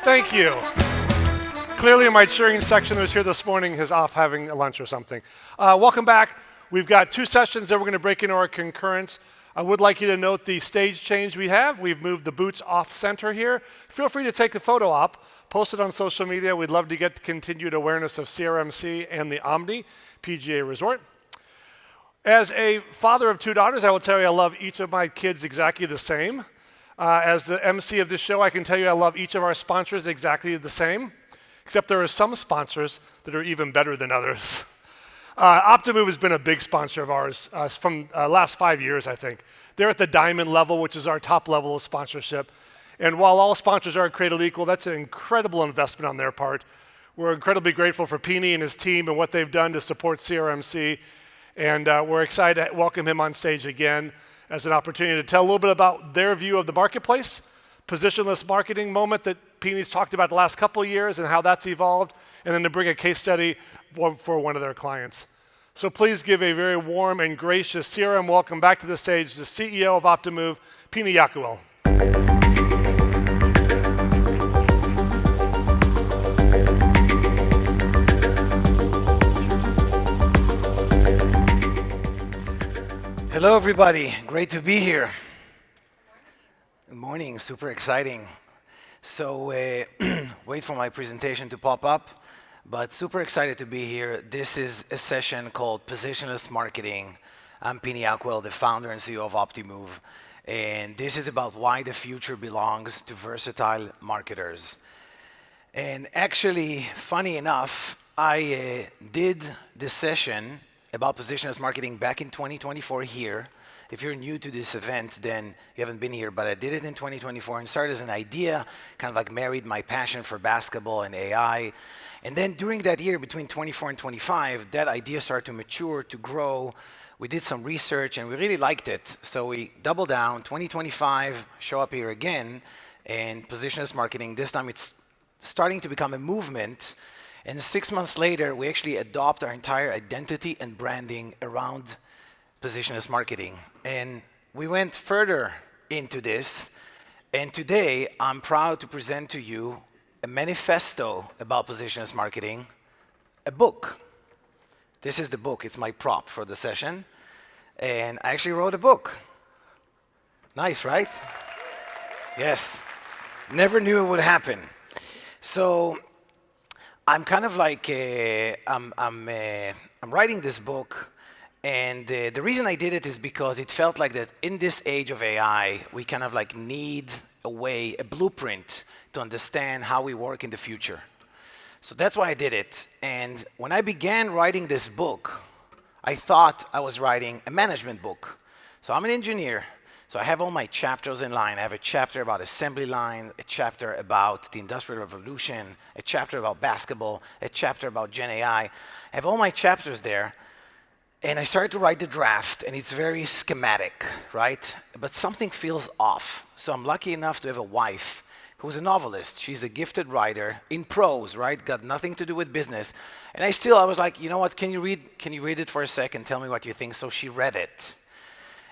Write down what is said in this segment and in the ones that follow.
Thank you. Clearly my cheering section that was here this morning is off having lunch or something. Welcome back. We've got 2 sessions that we're going to break into our concurrence. I would like you to note the stage change we have. We've moved the boots off center here. Feel free to take a photo op, post it on social media. We'd love to get continued awareness of CRMC and the Omni PGA Resort. As a father of 2 daughters, I will tell you I love each of my kids exactly the same. As the MC of this show, I can tell you I love each of our sponsors exactly the same, except there are some sponsors that are even better than others. Optimove has been a big sponsor of ours from last 5 years, I think. They're at the diamond level, which is our top level of sponsorship. And while all sponsors are created equal, that's an incredible investment on their part. We're incredibly grateful for Pini and his team and what they've done to support CRMC. And we're excited to welcome him on stage again as an opportunity to tell a little bit about their view of the marketplace, positionless marketing moment that Pini's talked about the last couple of years and how that's evolved, and then to bring a case study for one of their clients. So please give a very warm and gracious CRM welcome back to the stage, the CEO of Optimove, Pini Yakuell. Hello, everybody. Great to be here. Good morning. Super exciting. So wait for my presentation to pop up, but super excited to be here. This is a session called Positionless Marketing. I'm Pini Yakuell, the founder and CEO of Optimove, and this is about why the future belongs to versatile marketers. And actually, funny enough, I did this session about positionless marketing back in 2024 here. If you're new to this event, then you haven't been here, but I did it in 2024 and started as an idea, kind of like married my passion for basketball and AI. And then during that year, between 24 and 25, that idea started to mature, to grow. We did some research and we really liked it. So we doubled down, 2025, show up here again, and positionless marketing. This time it's starting to become a movement. And 6 months later, we actually adopt our entire identity and branding around positionless marketing. And we went further into this. And today, I'm proud to present to you a manifesto about positionless marketing, a book. This is the book. It's my prop for the session. And I actually wrote a book. Nice, right? Yes. Never knew it would happen. So I'm kind of like, I'm writing this book, and the reason I did it is because it felt like that in this age of AI, we kind of like need a way, a blueprint to understand how we work in the future. So that's why I did it. And when I began writing this book, I thought I was writing a management book. So I'm an engineer. So I have all my chapters in line. I have a chapter about assembly line, a chapter about the Industrial Revolution, a chapter about basketball, a chapter about GenAI. I have all my chapters there. And I started to write the draft, and it's very schematic, right? But something feels off. So I'm lucky enough to have a wife who's a novelist. She's a gifted writer in prose, right? Got nothing to do with business. And I was like, you know what, can you read it for a second? Tell me what you think. So she read it.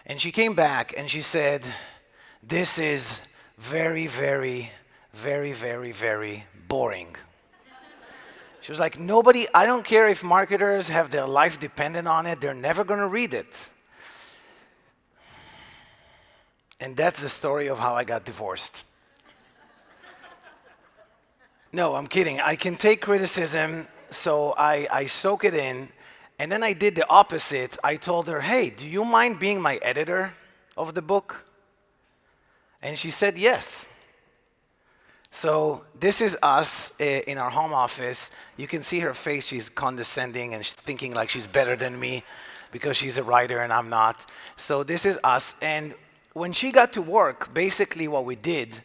And she came back and she said, this is very, very, very, very, very boring. She was like, I don't care if marketers have their life dependent on it, they're never going to read it. And that's the story of how I got divorced. No, I'm kidding. I can take criticism, so I soak it in. And then I did the opposite. I told her, hey, do you mind being my editor of the book? And she said yes. So this is us in our home office. You can see her face. She's condescending and she's thinking like she's better than me because she's a writer and I'm not. So this is us. And when she got to work, basically what we did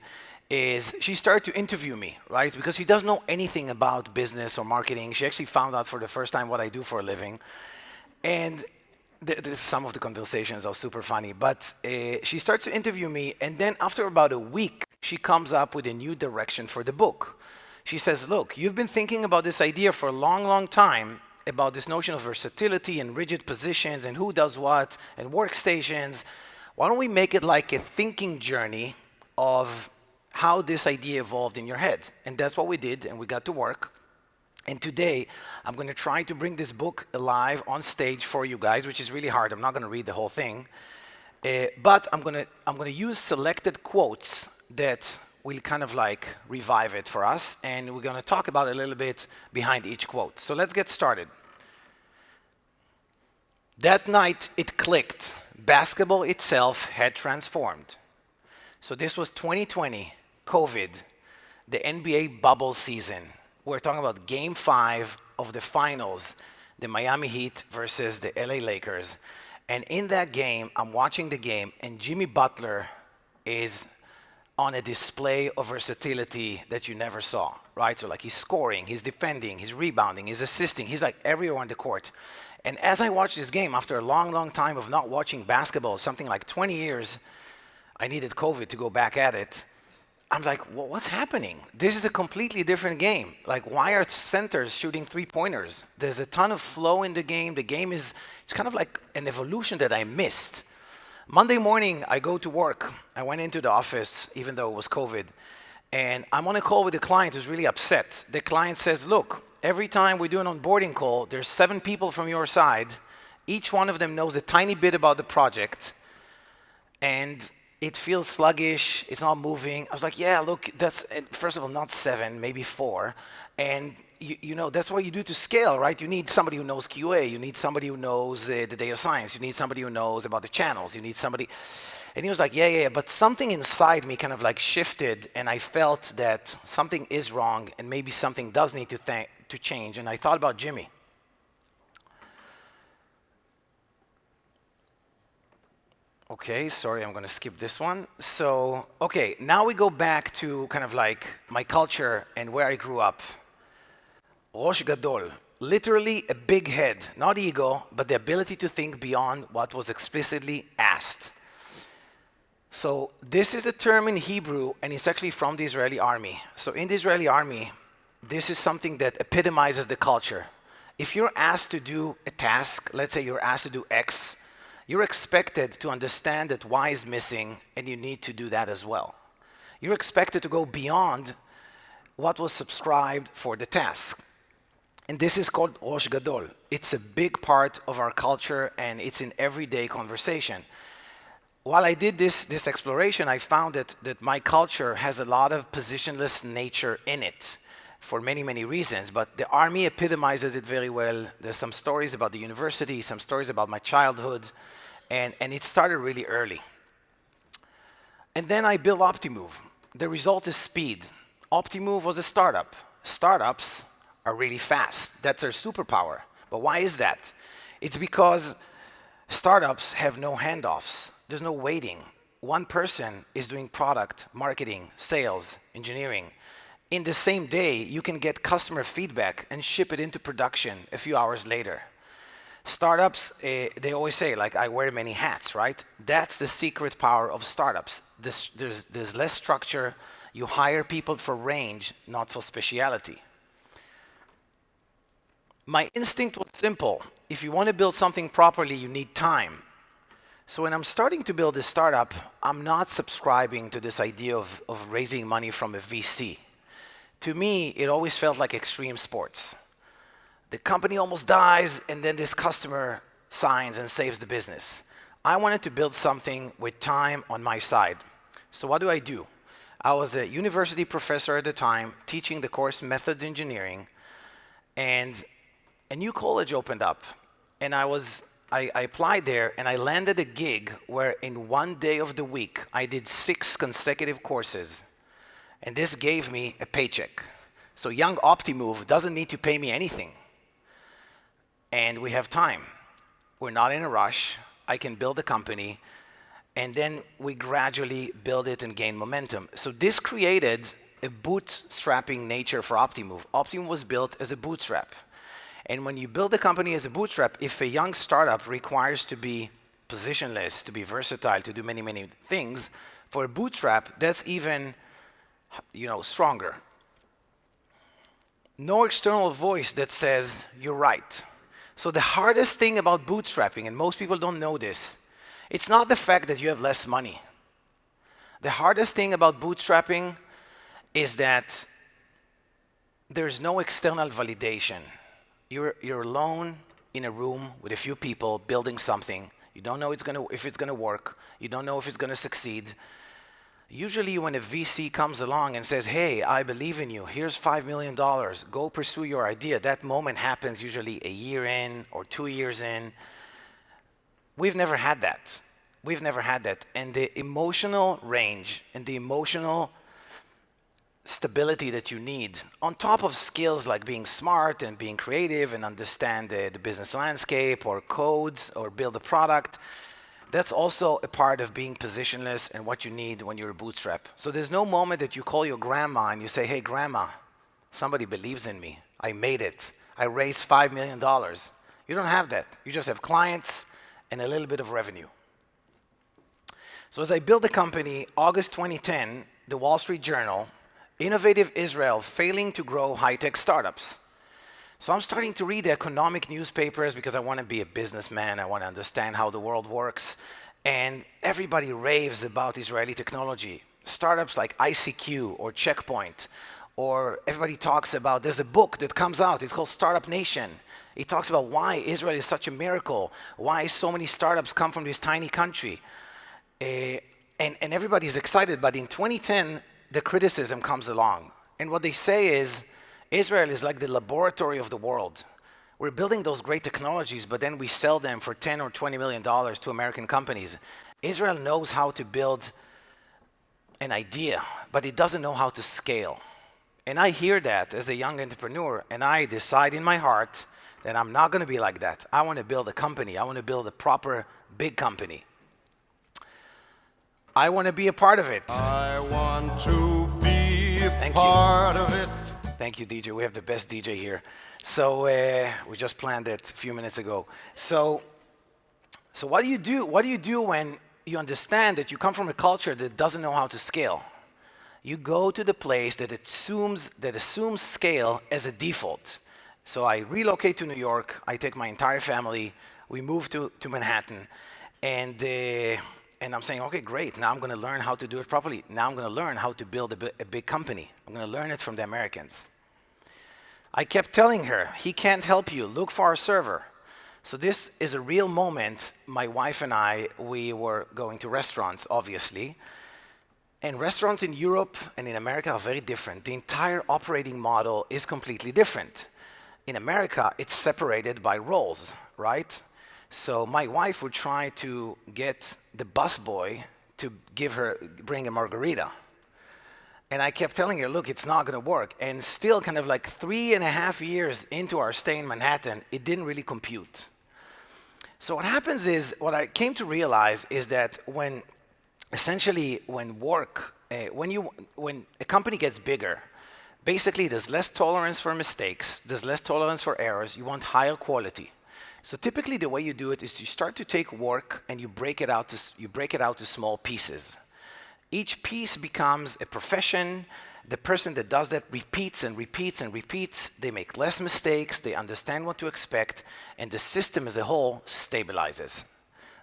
is she started to interview me, right? Because she doesn't know anything about business or marketing. She actually found out for the first time what I do for a living. And some of the conversations are super funny. But she starts to interview me, and then after about a week, she comes up with a new direction for the book. She says, look, you've been thinking about this idea for a long, long time, about this notion of versatility and rigid positions and who does what and workstations. Why don't we make it like a thinking journey of how this idea evolved in your head. And that's what we did, and we got to work. And today, I'm going to try to bring this book alive on stage for you guys, which is really hard. I'm not going to read the whole thing. But I'm going to use selected quotes that will kind of like revive it for us. And we're going to talk about a little bit behind each quote. So let's get started. That night, it clicked. Basketball itself had transformed. So this was 2020, COVID, the NBA bubble season. We're talking about Game 5 of the finals, the Miami Heat versus the LA Lakers. And in that game, I'm watching the game, and Jimmy Butler is on a display of versatility that you never saw, right? So like he's scoring, he's defending, he's rebounding, he's assisting, he's like everywhere on the court. And as I watched this game, after a long, long time of not watching basketball, something like 20 years, I needed COVID to go back at it. I'm like, well, what's happening? This is a completely different game. Like, why are centers shooting three-pointers? There's a ton of flow in the game. The game it's kind of like an evolution that I missed. Monday morning, I go to work. I went into the office, even though it was COVID, and I'm on a call with a client who's really upset. The client says, look, every time we do an onboarding call, there's 7 people from your side. Each one of them knows a tiny bit about the project, and it feels sluggish, it's not moving. I was like, yeah, look, that's, first of all, not 7, maybe 4. And you know, that's what you do to scale, right? You need somebody who knows QA, you need somebody who knows the data science, you need somebody who knows about the channels, you need somebody. And he was like, yeah, but something inside me kind of like shifted, and I felt that something is wrong, and maybe something does need to change. And I thought about Jimmy. Okay, sorry, I'm going to skip this one. So, okay, now we go back to kind of like my culture and where I grew up. Rosh Gadol, literally a big head, not ego, but the ability to think beyond what was explicitly asked. So this is a term in Hebrew, and it's actually from the Israeli army. So in the Israeli army, this is something that epitomizes the culture. If you're asked to do a task, let's say you're asked to do X, you're expected to understand that Y is missing, and you need to do that as well. You're expected to go beyond what was subscribed for the task. And this is called Rosh Gadol. It's a big part of our culture, and it's in everyday conversation. While I did this exploration, I found that my culture has a lot of positionless nature in it for many, many reasons, but the army epitomizes it very well. There's some stories about the university, some stories about my childhood, and it started really early. And then I built Optimove. The result is speed. Optimove was a startup. Startups are really fast. That's their superpower. But why is that? It's because startups have no handoffs. There's no waiting. One person is doing product, marketing, sales, engineering. In the same day, you can get customer feedback and ship it into production a few hours later. Startups, they always say, like, I wear many hats, right? That's the secret power of startups. There's less structure. You hire people for range, not for speciality. My instinct was simple. If you want to build something properly, you need time. So when I'm starting to build this startup, I'm not subscribing to this idea of raising money from a VC. To me, it always felt like extreme sports. The company almost dies, and then this customer signs and saves the business. I wanted to build something with time on my side. So what do? I was a university professor at the time, teaching the course Methods Engineering, and a new college opened up. And I applied there, and I landed a gig where in one day of the week, I did 6 consecutive courses. And this gave me a paycheck. So young Optimove doesn't need to pay me anything. And we have time. We're not in a rush. I can build a company, and then we gradually build it and gain momentum. So this created a bootstrapping nature for Optimove. Optimove was built as a bootstrap. And when you build a company as a bootstrap, if a young startup requires to be positionless, to be versatile, to do many, many things, for a bootstrap, that's even, stronger. No external voice that says, you're right. So the hardest thing about bootstrapping, and most people don't know this, it's not the fact that you have less money. The hardest thing about bootstrapping is that there's no external validation. You're alone in a room with a few people building something. You don't know if it's gonna work. You don't know if it's gonna succeed. Usually when a VC comes along and says, hey, I believe in you, here's $5 million, go pursue your idea, that moment happens usually a year in or 2 years in. We've never had that. We've never had that. And the emotional range and the emotional stability that you need, on top of skills like being smart and being creative and understand the business landscape or codes or build a product, that's also a part of being positionless and what you need when you're a bootstrap. So there's no moment that you call your grandma and you say, hey, grandma, somebody believes in me. I made it. I raised $5 million. You don't have that. You just have clients and a little bit of revenue. So as I built the company, August 2010, the Wall Street Journal, Innovative Israel failing to grow high-tech startups. So I'm starting to read the economic newspapers because I want to be a businessman. I want to understand how the world works. And everybody raves about Israeli technology. Startups like ICQ or Checkpoint, or everybody talks about, there's a book that comes out, it's called Startup Nation. It talks about why Israel is such a miracle, why so many startups come from this tiny country. And everybody's excited, but in 2010, the criticism comes along. And what they say is, Israel is like the laboratory of the world. We're building those great technologies, but then we sell them for $10 or $20 million to American companies. Israel knows how to build an idea, but it doesn't know how to scale. And I hear that as a young entrepreneur, and I decide in my heart that I'm not going to be like that. I want to build a company. I want to build a proper big company. I want to be a part of it. I want to be a part of it. Thank you, DJ. We have the best DJ here. So we just planned it a few minutes ago. So what do you do? What do you do when you understand that you come from a culture that doesn't know how to scale? You go to the place that assumes scale as a default. So I relocate to New York. I take my entire family. We move to Manhattan, and I'm saying, okay, great. Now I'm going to learn how to do it properly. Now I'm going to learn how to build a big company. I'm going to learn it from the Americans. I kept telling her, he can't help you. Look for our server. So this is a real moment. My wife and I, we were going to restaurants, obviously. And restaurants in Europe and in America are very different. The entire operating model is completely different. In America, it's separated by roles, right? So my wife would try to get the busboy to bring a margarita. And I kept telling her, look, it's not going to work. And still kind of like 3.5 years into our stay in Manhattan, it didn't really compute. So what happens is, what I came to realize is that when a company gets bigger, basically there's less tolerance for mistakes, there's less tolerance for errors, you want higher quality. So typically the way you do it is you start to take work and you break it out to small pieces. Each piece becomes a profession. The person that does that repeats and repeats and repeats. They make less mistakes, they understand what to expect, and the system as a whole stabilizes.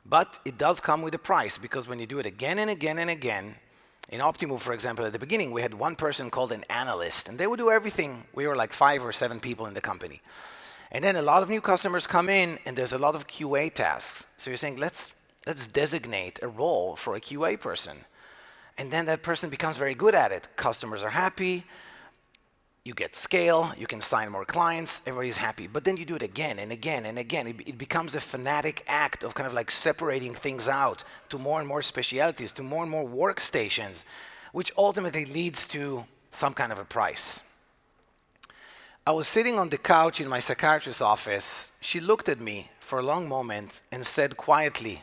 But it does come with a price, because when you do it again and again and again, in Optimove, for example, at the beginning, we had one person called an analyst, and they would do everything. We were like 5 or 7 people in the company. And then a lot of new customers come in, and there's a lot of QA tasks. So you're saying, let's designate a role for a QA person. And then that person becomes very good at it. Customers are happy. You get scale. You can sign more clients. Everybody's happy. But then you do it again and again and again. It becomes a fanatic act of kind of like separating things out to more and more specialities, to more and more workstations, which ultimately leads to some kind of a price. I was sitting on the couch in my psychiatrist's office. She looked at me for a long moment and said quietly,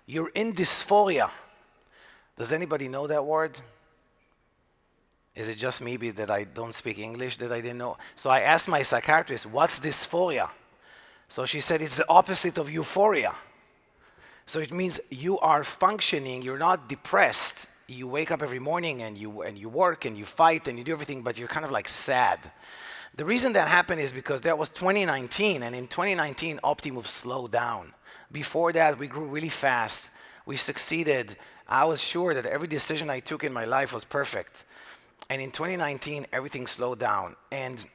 "You're in dysphoria." Does anybody know that word? Is it just me that I don't speak English that I didn't know? So I asked my psychiatrist, what's dysphoria? So she said, it's the opposite of euphoria. So it means you are functioning, you're not depressed. You wake up every morning and you work and you fight and you do everything, but you're kind of like sad. The reason that happened is because that was 2019, and in 2019, Optimove slowed down. Before that, we grew really fast. We succeeded. I was sure that every decision I took in my life was perfect. And in 2019, everything slowed down. And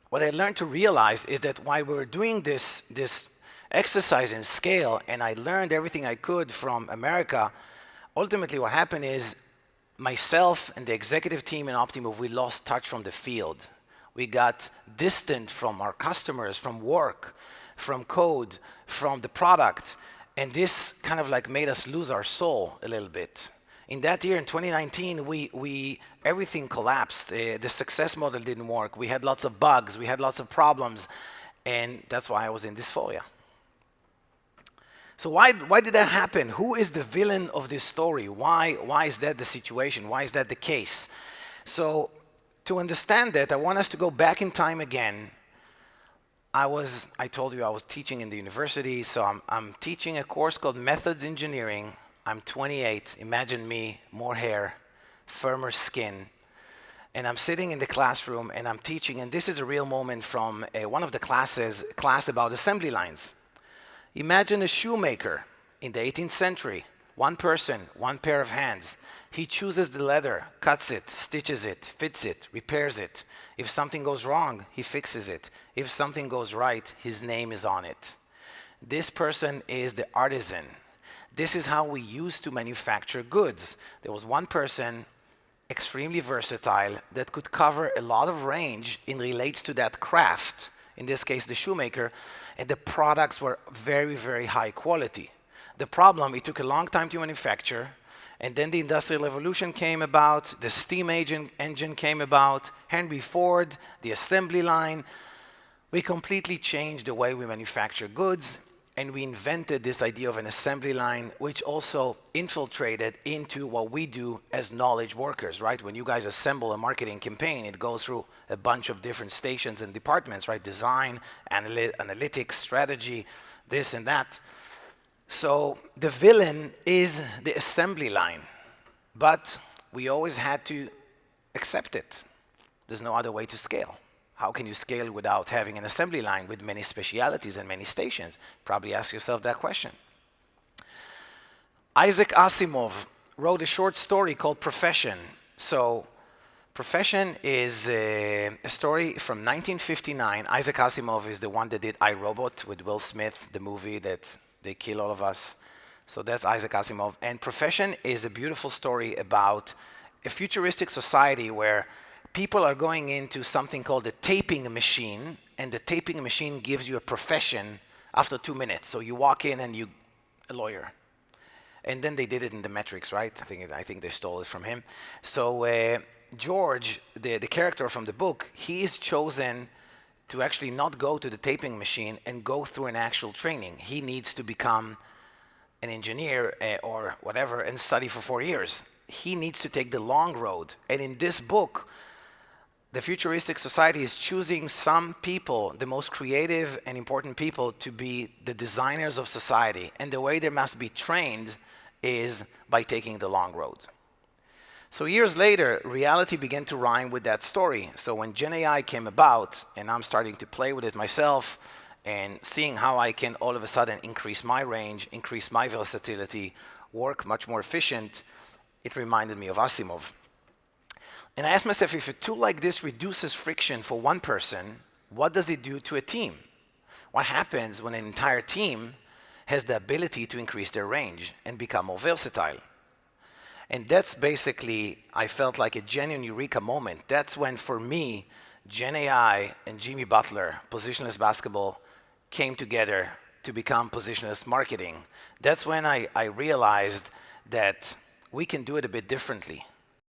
what I learned to realize is that while we were doing this exercise in scale, and I learned everything I could from America, ultimately what happened is myself and the executive team in Optimove, we lost touch from the field. We got distant from our customers, from work, from code, from the product. And this kind of like made us lose our soul a little bit. In that year, in 2019, everything collapsed. The success model didn't work. We had lots of bugs. We had lots of problems. And that's why I was in Dysphoria. So why did that happen? Who is the villain of this story? Why is that the situation? Why is that the case? So to understand that, I want us to go back in time again. I told you I was teaching in the university, so I'm teaching a course called Methods Engineering. I'm 28, imagine me, more hair, firmer skin. And I'm sitting in the classroom and I'm teaching, and this is a real moment from one of the class about assembly lines. Imagine a shoemaker in the 18th century, one person, one pair of hands. He chooses the leather, cuts it, stitches it, fits it, repairs it. If something goes wrong, he fixes it. If something goes right, his name is on it. This person is the artisan. This is how we used to manufacture goods. There was one person, extremely versatile, that could cover a lot of range in relates to that craft. In this case, the shoemaker, and the products were very, very high quality. The problem, it took a long time to manufacture, and then the Industrial Revolution came about, the steam engine came about, Henry Ford, the assembly line. We completely changed the way we manufacture goods, and we invented this idea of an assembly line, which also infiltrated into what we do as knowledge workers, right? When you guys assemble a marketing campaign, it goes through a bunch of different stations and departments, right? Design, analytics, strategy, this and that. So the villain is the assembly line, but we always had to accept it. There's no other way to scale. How can you scale without having an assembly line with many specialities and many stations? Probably ask yourself that question. Isaac Asimov wrote a short story called Profession. So Profession is a story from 1959. Isaac Asimov is the one that did I, Robot with Will Smith, the movie that they kill all of us. So that's Isaac Asimov. And Profession is a beautiful story about a futuristic society where people are going into something called the taping machine, and the taping machine gives you a profession after 2 minutes. So you walk in and you're a lawyer. And then they did it in the Matrix, right? I think they stole it from him. So George, the character from the book, he is chosen to actually not go to the taping machine and go through an actual training. He needs to become an engineer or whatever and study for 4 years. He needs to take the long road. And in this book, the futuristic society is choosing some people, the most creative and important people, to be the designers of society. And the way they must be trained is by taking the long road. So years later, reality began to rhyme with that story. So when GenAI came about, and I'm starting to play with it myself, and seeing how I can all of a sudden increase my range, increase my versatility, work much more efficient, it reminded me of Asimov. And I asked myself, if a tool like this reduces friction for one person, what does it do to a team? What happens when an entire team has the ability to increase their range and become more versatile? And that's basically, I felt like a genuine Eureka moment. That's when, for me, GenAI and Jimmy Butler, Positionless Basketball, came together to become Positionless Marketing. That's when I realized that we can do it a bit differently.